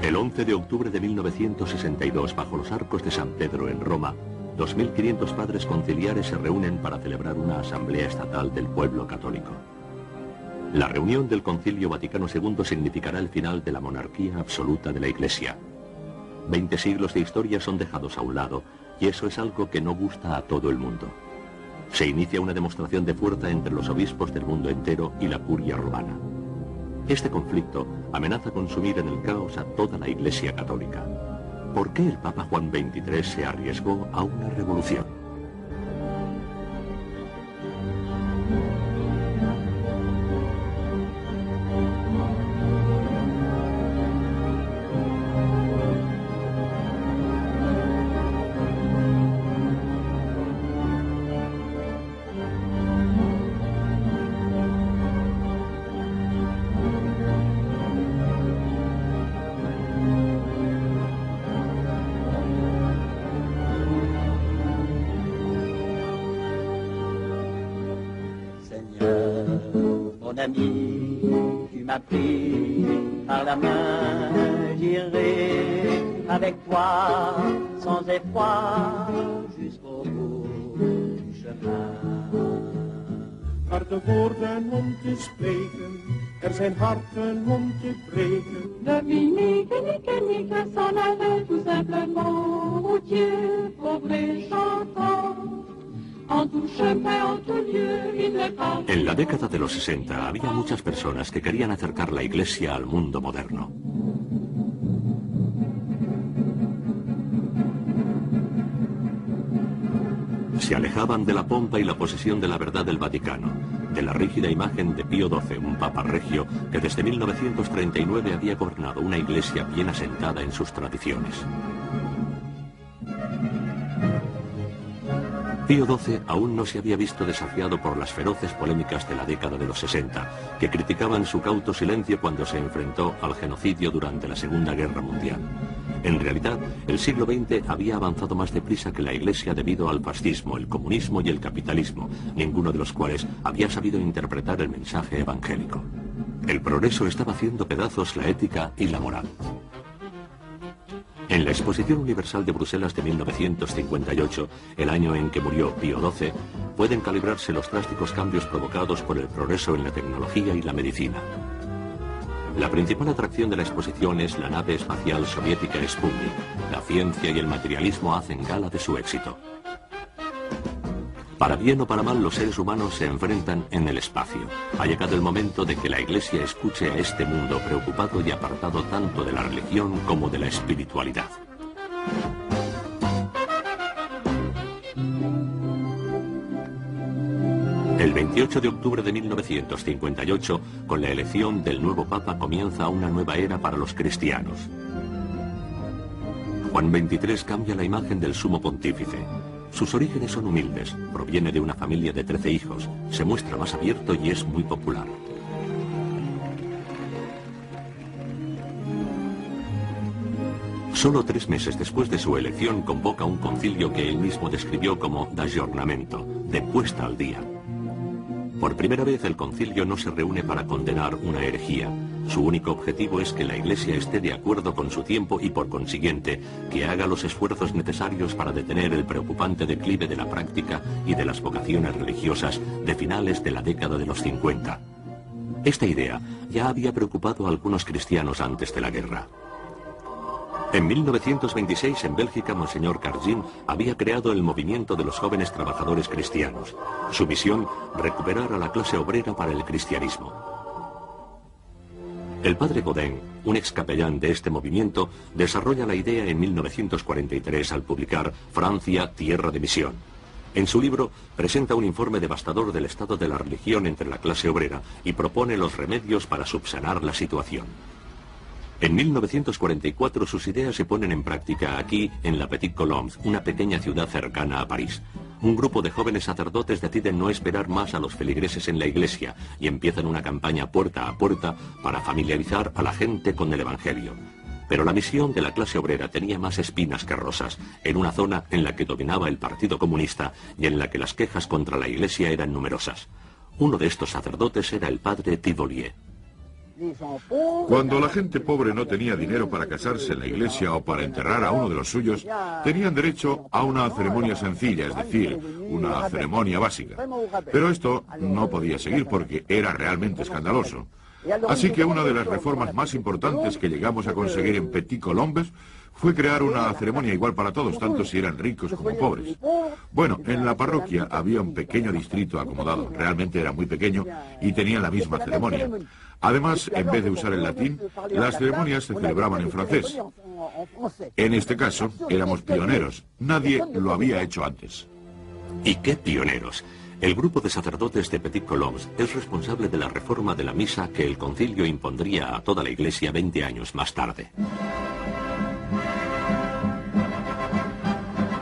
El 11 de octubre de 1962, bajo los arcos de San Pedro en Roma, 2.500 padres conciliares se reúnen para celebrar una asamblea estatal del pueblo católico. La reunión del Concilio Vaticano II significará el final de la monarquía absoluta de la Iglesia. 20 siglos de historia son dejados a un lado, y eso es algo que no gusta a todo el mundo. Se inicia una demostración de fuerza entre los obispos del mundo entero y la curia romana. Este conflicto amenaza con sumir en el caos a toda la Iglesia católica. ¿Por qué el Papa Juan XXIII se arriesgó a una revolución? Ami, tu m'as pris par la main, j'irai avec toi sans effroi jusqu'au bout du chemin. Harde woorden om te spreken, zijn harten om te breken. Dominique et Nicanique s'en allaient tout simplement, routiers, pauvres et chantants. En la década de los 60 había muchas personas que querían acercar la Iglesia al mundo moderno. Se alejaban de la pompa y la posesión de la verdad del Vaticano, de la rígida imagen de Pío XII, un papa regio que desde 1939 había gobernado una Iglesia bien asentada en sus tradiciones. Pío XII aún no se había visto desafiado por las feroces polémicas de la década de los 60, que criticaban su cauto silencio cuando se enfrentó al genocidio durante la Segunda Guerra Mundial. En realidad, el siglo XX había avanzado más deprisa que la Iglesia debido al fascismo, el comunismo y el capitalismo, ninguno de los cuales había sabido interpretar el mensaje evangélico. El progreso estaba haciendo pedazos la ética y la moral. En la Exposición Universal de Bruselas de 1958, el año en que murió Pío XII, pueden calibrarse los drásticos cambios provocados por el progreso en la tecnología y la medicina. La principal atracción de la exposición es la nave espacial soviética Sputnik. La ciencia y el materialismo hacen gala de su éxito. Para bien o para mal, los seres humanos se enfrentan en el espacio. Ha llegado el momento de que la Iglesia escuche a este mundo preocupado y apartado tanto de la religión como de la espiritualidad. El 28 de octubre de 1958, con la elección del nuevo Papa, comienza una nueva era para los cristianos. Juan XXIII cambia la imagen del sumo pontífice. Sus orígenes son humildes, proviene de una familia de 13 hijos, se muestra más abierto y es muy popular. Solo 3 meses después de su elección convoca un concilio que él mismo describió como d'aggiornamento, de puesta al día. Por primera vez el concilio no se reúne para condenar una herejía. Su único objetivo es que la Iglesia esté de acuerdo con su tiempo y, por consiguiente, que haga los esfuerzos necesarios para detener el preocupante declive de la práctica y de las vocaciones religiosas de finales de la década de los 50. Esta idea ya había preocupado a algunos cristianos antes de la guerra. En 1926, en Bélgica, Monseñor Cargin había creado el movimiento de los jóvenes trabajadores cristianos. Su misión, recuperar a la clase obrera para el cristianismo. El padre Godin, un ex capellán de este movimiento, desarrolla la idea en 1943 al publicar Francia, tierra de misión. En su libro presenta un informe devastador del estado de la religión entre la clase obrera y propone los remedios para subsanar la situación. En 1944 sus ideas se ponen en práctica aquí, en la Petite Colombe, una pequeña ciudad cercana a París. Un grupo de jóvenes sacerdotes deciden no esperar más a los feligreses en la iglesia y empiezan una campaña puerta a puerta para familiarizar a la gente con el Evangelio. Pero la misión de la clase obrera tenía más espinas que rosas, en una zona en la que dominaba el Partido Comunista y en la que las quejas contra la iglesia eran numerosas. Uno de estos sacerdotes era el padre Tivolier. Cuando la gente pobre no tenía dinero para casarse en la iglesia o para enterrar a uno de los suyos, tenían derecho a una ceremonia sencilla, es decir, una ceremonia básica. Pero esto no podía seguir porque era realmente escandaloso. Así que una de las reformas más importantes que llegamos a conseguir en Petit Colombes fue crear una ceremonia igual para todos, tanto si eran ricos como pobres. Bueno, en la parroquia había un pequeño distrito acomodado, realmente era muy pequeño, y tenían la misma ceremonia. Además, en vez de usar el latín, las ceremonias se celebraban en francés. En este caso, éramos pioneros. Nadie lo había hecho antes. ¿Y qué pioneros? El grupo de sacerdotes de Petit Colombes es responsable de la reforma de la misa que el concilio impondría a toda la iglesia 20 años más tarde.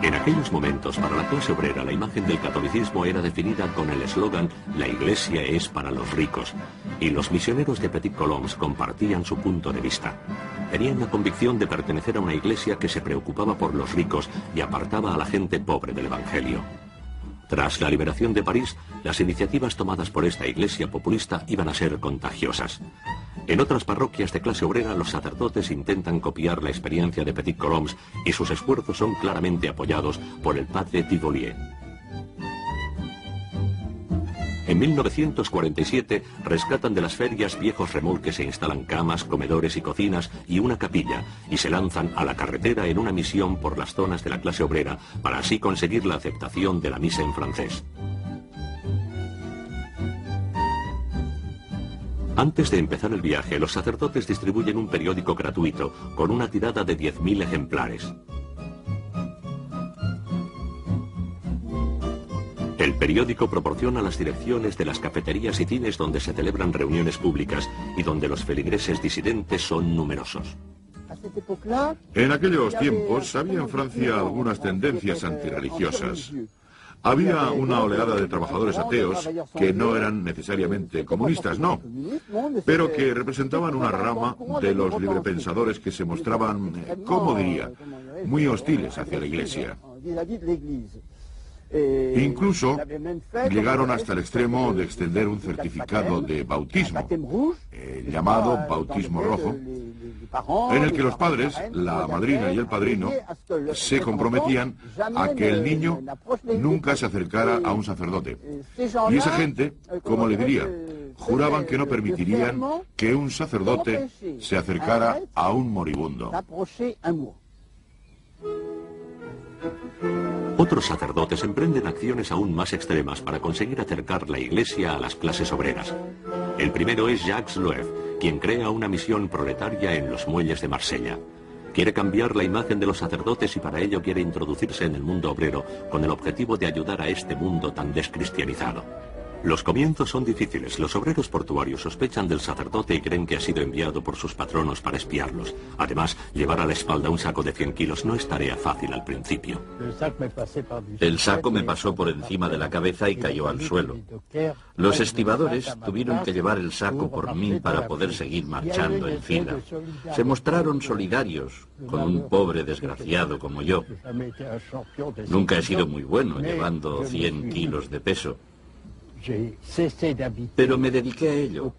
En aquellos momentos, para la clase obrera, la imagen del catolicismo era definida con el eslogan «La iglesia es para los ricos», y los misioneros de Petit Colombes compartían su punto de vista. Tenían la convicción de pertenecer a una iglesia que se preocupaba por los ricos y apartaba a la gente pobre del evangelio. Tras la liberación de París, las iniciativas tomadas por esta iglesia populista iban a ser contagiosas. En otras parroquias de clase obrera, los sacerdotes intentan copiar la experiencia de Petit Colombes y sus esfuerzos son claramente apoyados por el padre Tivolier. En 1947 rescatan de las ferias viejos remolques e instalan camas, comedores y cocinas y una capilla, y se lanzan a la carretera en una misión por las zonas de la clase obrera para así conseguir la aceptación de la misa en francés. Antes de empezar el viaje, los sacerdotes distribuyen un periódico gratuito con una tirada de 10.000 ejemplares. El periódico proporciona las direcciones de las cafeterías y cines donde se celebran reuniones públicas y donde los feligreses disidentes son numerosos. En aquellos tiempos había en Francia algunas tendencias antirreligiosas. Había una oleada de trabajadores ateos que no eran necesariamente comunistas, no, pero que representaban una rama de los librepensadores que se mostraban, ¿cómo diría?, muy hostiles hacia la Iglesia. Incluso llegaron hasta el extremo de extender un certificado de bautismo, llamado bautismo rojo, en el que los padres, la madrina y el padrino, se comprometían a que el niño nunca se acercara a un sacerdote. Y esa gente, ¿cómo le diría?, juraban que no permitirían que un sacerdote se acercara a un moribundo. Otros sacerdotes emprenden acciones aún más extremas para conseguir acercar la iglesia a las clases obreras. El primero es Jacques Loew, quien crea una misión proletaria en los muelles de Marsella. Quiere cambiar la imagen de los sacerdotes y para ello quiere introducirse en el mundo obrero con el objetivo de ayudar a este mundo tan descristianizado. Los comienzos son difíciles. Los obreros portuarios sospechan del sacerdote y creen que ha sido enviado por sus patronos para espiarlos. Además, llevar a la espalda un saco de 100 kilos no es tarea fácil al principio. El saco me pasó por encima de la cabeza y cayó al suelo. Los estibadores tuvieron que llevar el saco por mí para poder seguir marchando en fila. Se mostraron solidarios con un pobre desgraciado como yo. Nunca he sido muy bueno llevando 100 kilos de peso. Pero me dediqué a ello,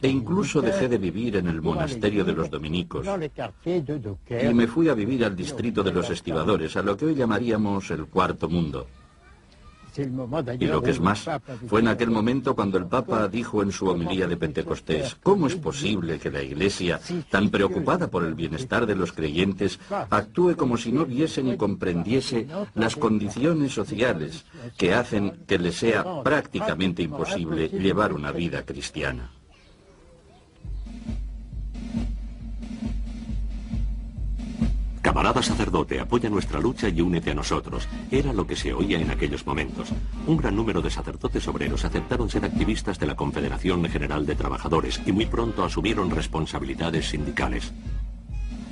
e incluso dejé de vivir en el monasterio de los dominicos, y me fui a vivir al distrito de los estibadores, a lo que hoy llamaríamos el Cuarto Mundo. Y lo que es más, fue en aquel momento cuando el Papa dijo en su homilía de Pentecostés: ¿cómo es posible que la Iglesia, tan preocupada por el bienestar de los creyentes, actúe como si no viese ni comprendiese las condiciones sociales que hacen que le sea prácticamente imposible llevar una vida cristiana? Camarada sacerdote, apoya nuestra lucha y únete a nosotros. Era lo que se oía en aquellos momentos. Un gran número de sacerdotes obreros aceptaron ser activistas de la Confederación General de Trabajadores y muy pronto asumieron responsabilidades sindicales.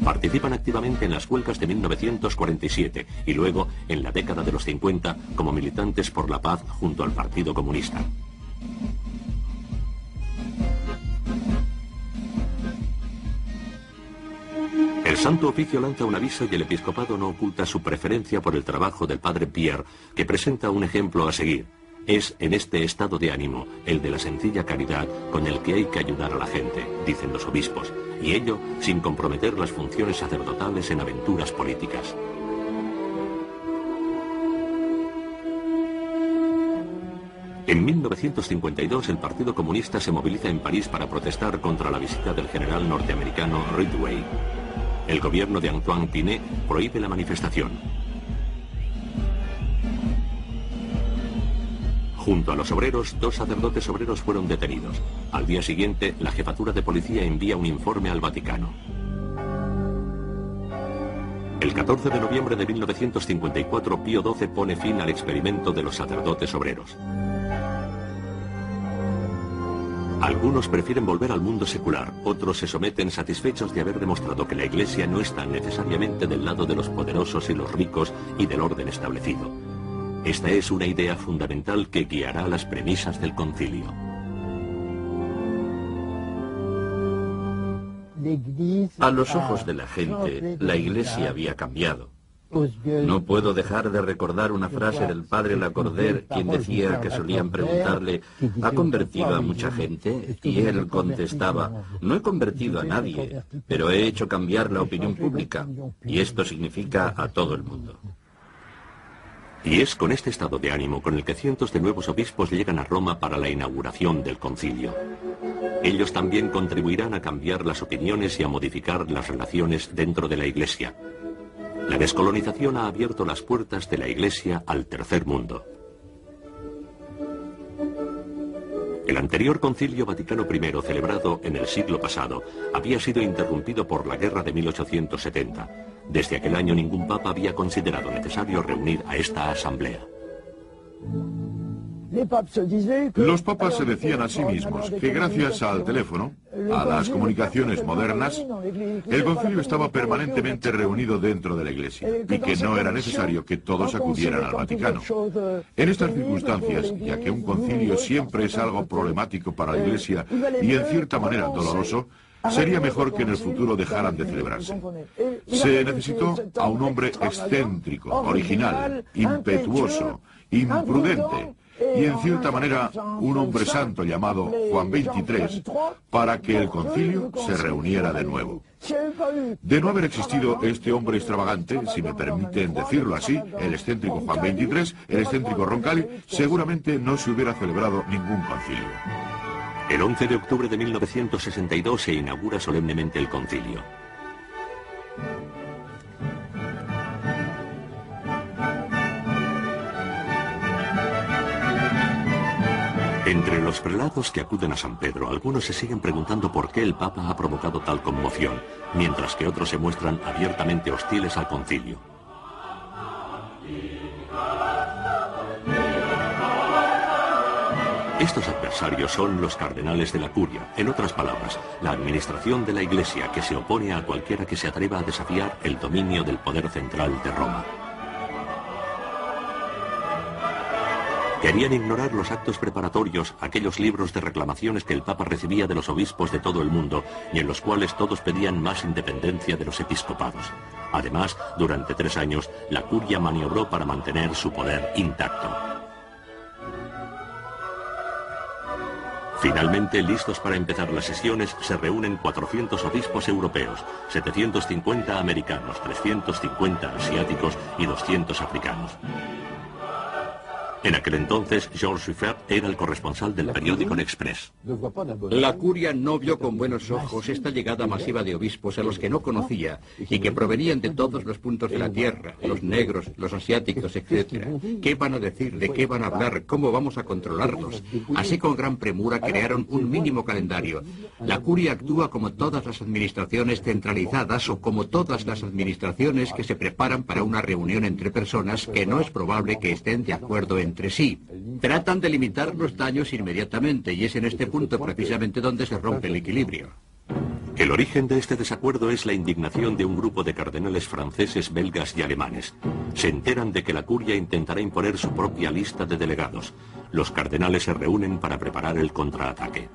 Participan activamente en las huelgas de 1947 y luego, en la década de los 50, como militantes por la paz junto al Partido Comunista. El Santo Oficio lanza un aviso y el episcopado no oculta su preferencia por el trabajo del padre Pierre, que presenta un ejemplo a seguir. Es en este estado de ánimo, el de la sencilla caridad, con el que hay que ayudar a la gente, dicen los obispos, y ello sin comprometer las funciones sacerdotales en aventuras políticas. En 1952 el Partido Comunista se moviliza en París para protestar contra la visita del general norteamericano Ridgway. El gobierno de Antoine Pinay prohíbe la manifestación. Junto a los obreros, 2 sacerdotes obreros fueron detenidos. Al día siguiente, la jefatura de policía envía un informe al Vaticano. El 14 de noviembre de 1954, Pío XII pone fin al experimento de los sacerdotes obreros. Algunos prefieren volver al mundo secular, otros se someten satisfechos de haber demostrado que la Iglesia no está necesariamente del lado de los poderosos y los ricos y del orden establecido. Esta es una idea fundamental que guiará las premisas del concilio. A los ojos de la gente, la Iglesia había cambiado. No puedo dejar de recordar una frase del padre Lacordaire, quien decía que solían preguntarle, ¿ha convertido a mucha gente? Y él contestaba, no he convertido a nadie, pero he hecho cambiar la opinión pública, y esto significa a todo el mundo. Y es con este estado de ánimo con el que cientos de nuevos obispos llegan a Roma para la inauguración del concilio. Ellos también contribuirán a cambiar las opiniones y a modificar las relaciones dentro de la Iglesia. La descolonización ha abierto las puertas de la Iglesia al tercer mundo. El anterior Concilio Vaticano I, celebrado en el siglo pasado, había sido interrumpido por la Guerra de 1870. Desde aquel año ningún papa había considerado necesario reunir a esta asamblea. Los papas se decían a sí mismos que gracias al teléfono, a las comunicaciones modernas, el concilio estaba permanentemente reunido dentro de la Iglesia y que no era necesario que todos acudieran al Vaticano. En estas circunstancias, ya que un concilio siempre es algo problemático para la Iglesia y en cierta manera doloroso, sería mejor que en el futuro dejaran de celebrarse. Se necesitó a un hombre excéntrico, original, impetuoso, imprudente, y en cierta manera un hombre santo llamado Juan XXIII para que el concilio se reuniera de nuevo. De no haber existido este hombre extravagante, si me permiten decirlo así, el excéntrico Juan XXIII, el excéntrico Roncalli, seguramente no se hubiera celebrado ningún concilio. El 11 de octubre de 1962 se inaugura solemnemente el concilio. Entre los prelados que acuden a San Pedro, algunos se siguen preguntando por qué el Papa ha provocado tal conmoción, mientras que otros se muestran abiertamente hostiles al concilio. Estos adversarios son los cardenales de la Curia, en otras palabras, la administración de la Iglesia, que se opone a cualquiera que se atreva a desafiar el dominio del poder central de Roma. Querían ignorar los actos preparatorios, aquellos libros de reclamaciones que el Papa recibía de los obispos de todo el mundo y en los cuales todos pedían más independencia de los episcopados. Además, durante 3 años, la Curia maniobró para mantener su poder intacto. Finalmente, listos para empezar las sesiones, se reúnen 400 obispos europeos, 750 americanos, 350 asiáticos y 200 africanos. En aquel entonces, Georges Suffert era el corresponsal del periódico L'Express. La Curia no vio con buenos ojos esta llegada masiva de obispos a los que no conocía y que provenían de todos los puntos de la tierra, los negros, los asiáticos, etc. ¿Qué van a decir? ¿De qué van a hablar? ¿Cómo vamos a controlarlos? Así con gran premura crearon un mínimo calendario. La Curia actúa como todas las administraciones centralizadas o como todas las administraciones que se preparan para una reunión entre personas que no es probable que estén de acuerdo entre sí. Tratan de limitar los daños inmediatamente y es en este punto precisamente donde se rompe el equilibrio. El origen de este desacuerdo es la indignación de un grupo de cardenales franceses, belgas y alemanes. Se enteran de que la Curia intentará imponer su propia lista de delegados. Los cardenales se reúnen para preparar el contraataque.